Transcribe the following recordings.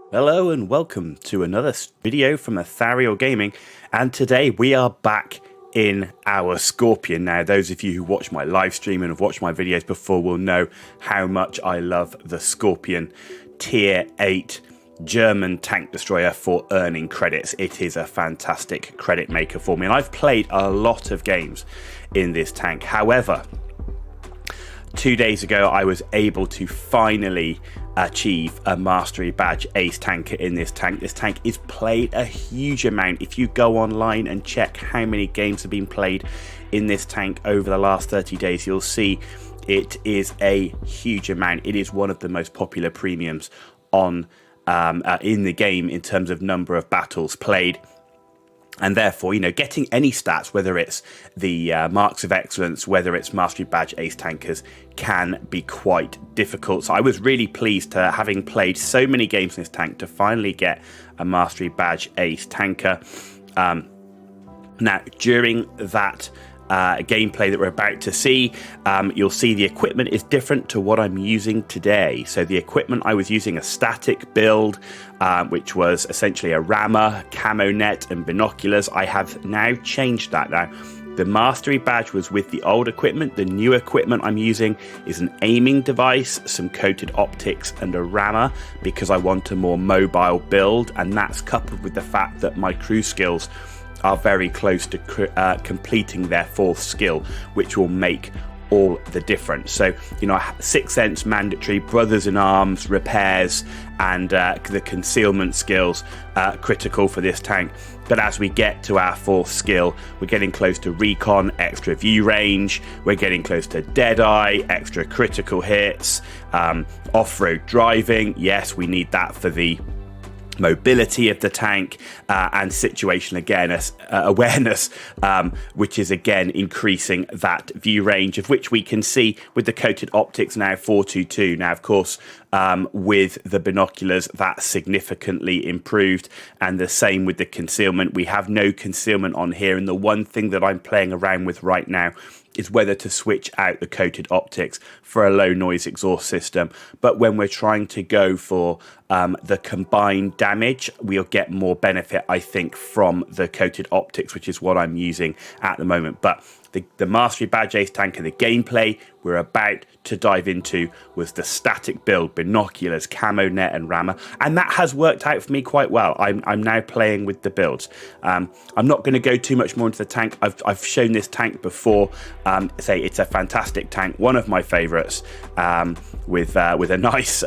Hello and welcome to another video from Ethereal Gaming, and today we are back in our Skorpion. Now, those of you who watch my live stream and have watched my videos before will know how much I love the Skorpion Tier 8 German tank destroyer for earning credits. It is a fantastic credit maker for me, and I've played a lot of games in this tank. However, 2 days ago I was able to finally achieve a Mastery Badge Ace Tanker in this tank. This tank is played a huge amount. If you go online and check how many games have been played in this tank over the last 30 days, you'll see it is a huge amount. It is one of the most popular premiums on in the game in terms of number of battles played. And therefore, you know, getting any stats, whether it's the Marks of Excellence, whether it's Mastery Badge Ace Tankers, can be quite difficult. So I was really pleased to, having played so many games in this tank, to finally get a Mastery Badge Ace Tanker. Now, during that gameplay that we're about to see, you'll see the equipment is different to what I'm using today. So the equipment I was using, a static build, which was essentially a rammer, camo net and binoculars. I have now changed that. Now the Mastery Badge was with the old equipment. The new equipment I'm using is an aiming device, some coated optics and a rammer, because I want a more mobile build, and that's coupled with the fact that my crew skills are very close to completing their fourth skill, which will make all the difference. So, you know, Sixth Sense mandatory, Brothers in Arms, repairs, and the concealment skills critical for this tank. But as we get to our fourth skill, we're getting close to recon, extra view range, we're getting close to Deadeye, extra critical hits, off-road driving. Yes, we need that for the mobility of the tank, and situational awareness, which is again increasing that view range, of which we can see with the coated optics now 422. Now, of course, with the binoculars, that's significantly improved, and the same with the concealment. We have no concealment on here, and the one thing that I'm playing around with right now is whether to switch out the coated optics for a low noise exhaust system. But when we're trying to go for the combined damage, we'll get more benefit, I think, from the coated optics, which is what I'm using at the moment. But the Mastery Badge Ace Tanker, the gameplay we're about to dive into, was the static build, binoculars, camo net and rammer, and that has worked out for me quite well. I'm now playing with the builds. I'm not going to go too much more into the tank. I've shown this tank before. Say it's a fantastic tank, one of my favorites, with a nice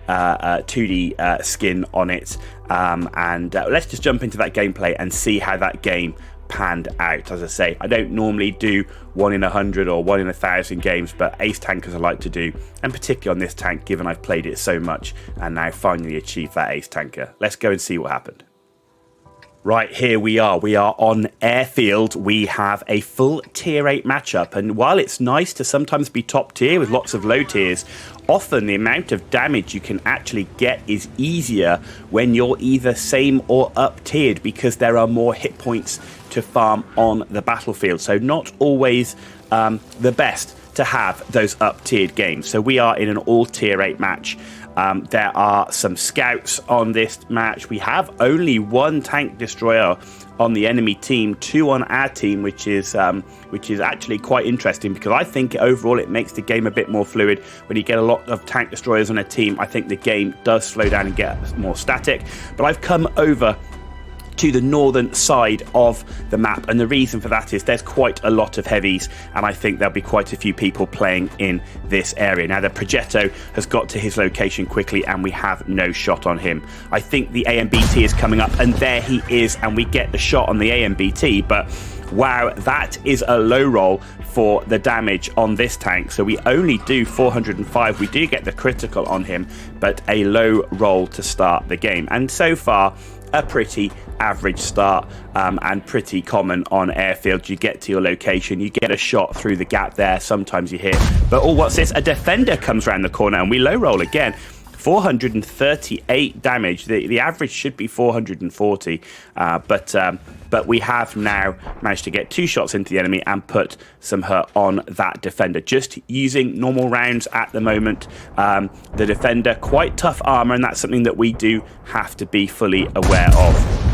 2D skin on it, and let's just jump into that gameplay and see how that game panned out. As I say, I don't normally do 1 in 100 or 1 in 1,000 games, but Ace Tankers I like to do, and particularly on this tank, given I've played it so much and now finally achieved that Ace Tanker. Let's go and see what happened. Right, here we are on Airfield. We have a full tier 8 matchup, and while it's nice to sometimes be top tier with lots of low tiers, often the amount of damage you can actually get is easier when you're either same or up tiered, because there are more hit points to farm on the battlefield. So not always the best to have those up tiered games. So we are in an all tier 8 match. There are some scouts on this match. We have only one tank destroyer on the enemy team, 2 on our team, which is actually quite interesting, because I think overall it makes the game a bit more fluid. When you get a lot of tank destroyers on a team, I think the game does slow down and get more static. But I've come over to the northern side of the map, and the reason for that is there's quite a lot of heavies, and I think there'll be quite a few people playing in this area. Now, the Progetto has got to his location quickly, and we have no shot on him. I think the AMBT is coming up, and there he is, and we get the shot on the AMBT, but wow, that is a low roll for the damage on this tank. So we only do 405. We do get the critical on him, but a low roll to start the game. And so far, a pretty average start, and pretty common on Airfield. You get to your location, you get a shot through the gap there, sometimes you hit, but oh, what's this? A defender comes around the corner and we low roll again. 438 damage. The average should be 440, but we have now managed to get 2 shots into the enemy and put some hurt on that defender. Just using normal rounds at the moment. The defender, quite tough armor, and that's something that we do have to be fully aware of.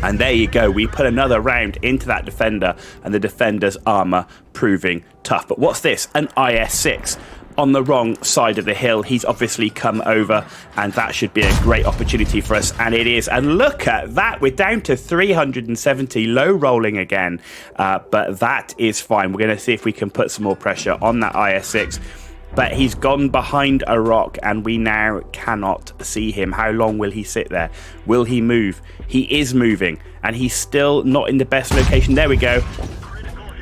And there you go, we put another round into that defender, and the defender's armor proving tough. But what's this? An IS-6 on the wrong side of the hill. He's obviously come over, and that should be a great opportunity for us, and it is. And look at that, we're down to 370, low rolling again, but that is fine. We're going to see if we can put some more pressure on that IS-6. But he's gone behind a rock, and we now cannot see him. How long will he sit there? Will he move? He is moving, and he's still not in the best location. There we go.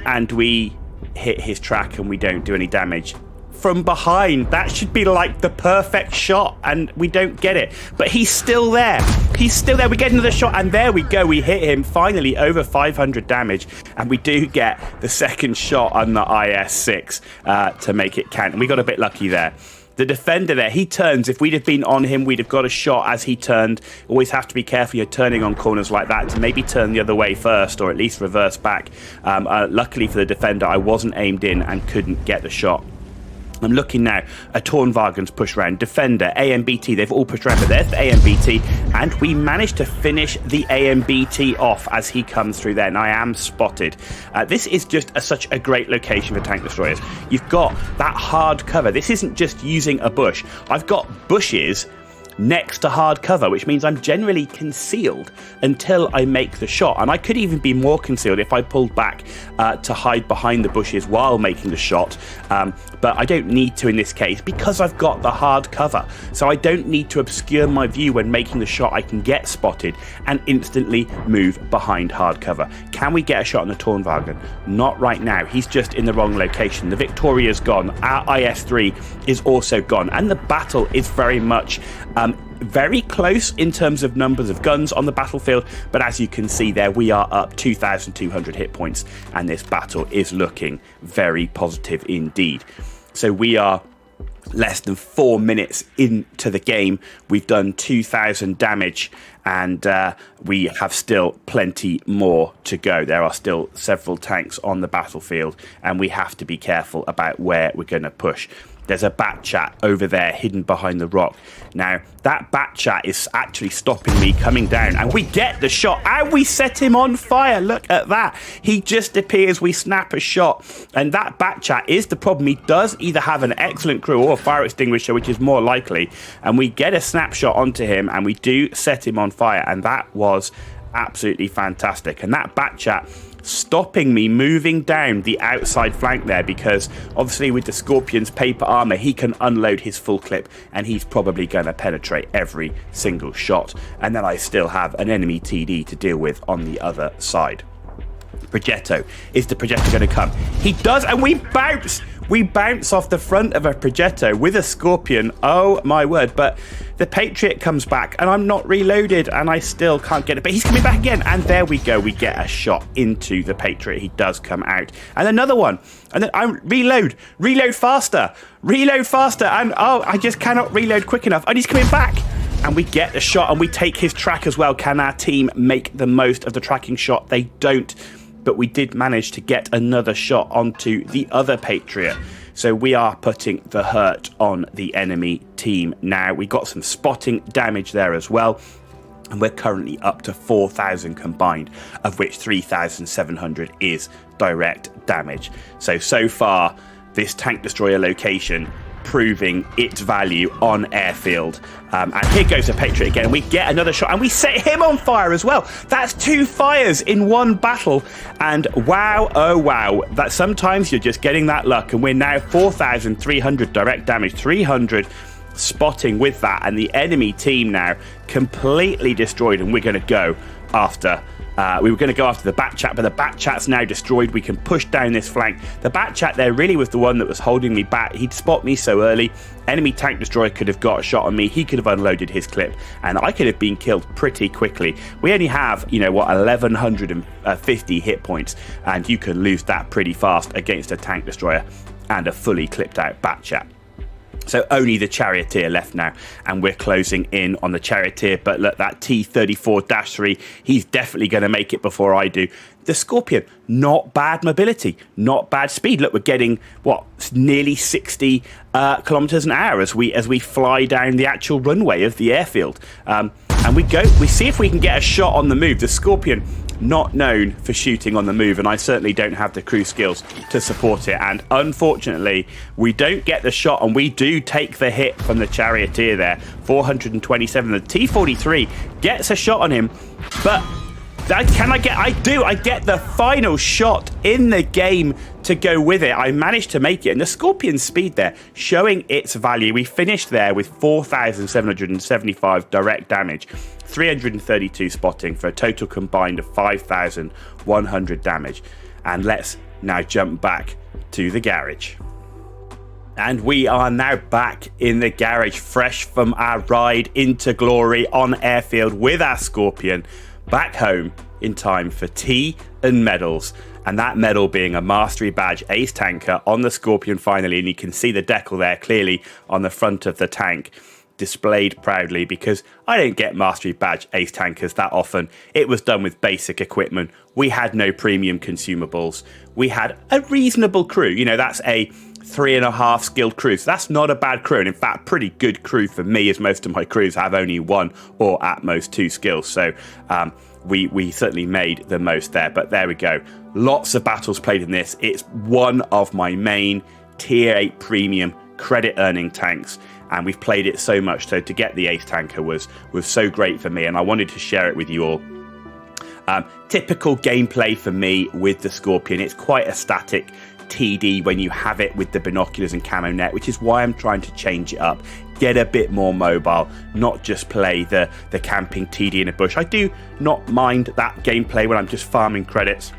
And we hit his track, and we don't do any damage. From behind, that should be like the perfect shot, and we don't get it. But he's still there. He's still there. We get another shot, and there we go. We hit him, finally, over 500 damage, and we do get the second shot on the IS-6 to make it count. And we got a bit lucky there. The defender there, he turns. If we'd have been on him, we'd have got a shot as he turned. Always have to be careful, you're turning on corners like that, to maybe turn the other way first, or at least reverse back. Luckily for the defender, I wasn't aimed in and couldn't get the shot. I'm looking now at Tornwagen's push round, Defender, AMBT, they've all pushed around, but there's the AMBT, and we managed to finish the AMBT off as he comes through there, and I am spotted. This is just such a great location for tank destroyers. You've got that hard cover. This isn't just using a bush. I've got bushes next to hard cover, which means I'm generally concealed until I make the shot. And I could even be more concealed if I pulled back to hide behind the bushes while making the shot. But I don't need to in this case because I've got the hard cover. So I don't need to obscure my view when making the shot. I can get spotted and instantly move behind hard cover. Can we get a shot on the Tornwagen? Not right now. He's just in the wrong location. The Victoria's gone. Our IS-3 is also gone. And the battle is very much very close in terms of numbers of guns on the battlefield, but as you can see there, we are up 2,200 hit points, and this battle is looking very positive indeed. So we are less than 4 minutes into the game. We've done 2,000 damage, and we have still plenty more to go. There are still several tanks on the battlefield, and we have to be careful about where we're going to push. There's a bat chat over there hidden behind the rock. Now, that bat chat is actually stopping me coming down. And we get the shot. And we set him on fire. Look at that. He just appears. We snap a shot. And that bat chat is the problem. He does either have an excellent crew or a fire extinguisher, which is more likely. And we get a snapshot onto him. And we do set him on fire. And that was absolutely fantastic. And that bat chat stopping me moving down the outside flank there, because obviously with the Skorpion's paper armor, he can unload his full clip and he's probably going to penetrate every single shot. And then I still have an enemy TD to deal with on the other side. Progetto. Is the Progetto going to come? He does, and we bounce! We bounce off the front of a Progetto with a Skorpion. Oh my word. But the Patriot comes back and I'm not reloaded and I still can't get it. But he's coming back again. And there we go. We get a shot into the Patriot. He does come out. And another one. And then I reload faster. And oh, I just cannot reload quick enough. And he's coming back. And we get the shot and we take his track as well. Can our team make the most of the tracking shot? They don't. But we did manage to get another shot onto the other Patriot. So we are putting the hurt on the enemy team now. We got some spotting damage there as well. And we're currently up to 4,000 combined, of which 3,700 is direct damage. So far, this tank destroyer location proving its value on airfield. And here goes the Patriot again. We get another shot and we set him on fire as well. That's 2 fires in one battle. And wow, oh wow, that sometimes you're just getting that luck. And we're now 4,300 direct damage, 300 spotting with that. And the enemy team now completely destroyed. And we're going to go after we were going to go after the bat chat, but the bat chat's now destroyed. We can push down this flank. The bat chat there really was the one that was holding me back. He'd spot me so early. Enemy tank destroyer could have got a shot on me. He could have unloaded his clip, and I could have been killed pretty quickly. We only have, 1,150 hit points, and you can lose that pretty fast against a tank destroyer and a fully clipped out bat chat. So only the Charioteer left now, and we're closing in on the Charioteer. But look, that T-34-3, he's definitely going to make it before I do. The Skorpion, not bad mobility, not bad speed. Look, we're getting, what, nearly 60 kilometers an hour as we fly down the actual runway of the airfield. And we see if we can get a shot on the move. The Skorpion, not known for shooting on the move, and I certainly don't have the crew skills to support it. And unfortunately, we don't get the shot, and we do take the hit from the Charioteer there. 427. The T-43 gets a shot on him, but I get the final shot in the game to go with it. I managed to make it, and the Skorpion's speed there showing its value. We finished there with 4,775 direct damage, 332 spotting for a total combined of 5,100 damage. And let's now jump back to the garage. And we are now back in the garage, fresh from our ride into glory on airfield with our Skorpion, back home in time for tea and medals. And that medal being a Mastery Badge Ace Tanker on the Skorpion finally. And you can see the decal there clearly on the front of the tank, displayed proudly, because I don't get Mastery Badge Ace Tankers that often. It was done with basic equipment. We had no premium consumables. We had a reasonable crew. You know, that's a 3.5 skilled crew. So that's not a bad crew. And in fact, pretty good crew for me, as most of my crews have only 1 or at most 2 skills. So we certainly made the most there. But there we go. Lots of battles played in this. It's one of my main tier 8 premium credit earning tanks. And we've played it so much, so to get the Ace Tanker was so great for me, and I wanted to share it with you all. Typical gameplay for me with the Skorpion. It's quite a static TD when you have it with the binoculars and camo net, which is why I'm trying to change it up, get a bit more mobile, not just play the camping TD in a bush. I do not mind that gameplay when I'm just farming credits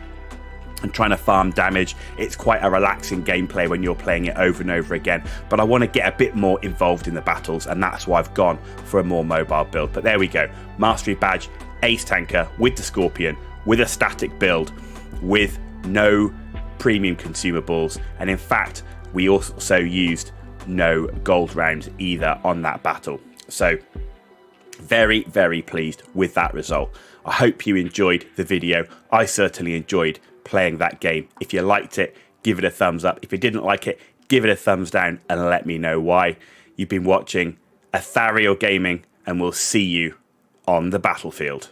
and trying to farm damage. It's quite a relaxing gameplay when you're playing it over and over again, but I want to get a bit more involved in the battles, and that's why I've gone for a more mobile build. But there we go, Mastery Badge Ace Tanker with the Skorpion, with a static build, with no premium consumables, and in fact we also used no gold rounds either on that battle. So very, very pleased with that result. I hope you enjoyed the video. I certainly enjoyed playing that game. If you liked it, give it a thumbs up. If you didn't like it, give it a thumbs down and let me know why. You've been watching Ethereal Gaming, and we'll see you on the battlefield.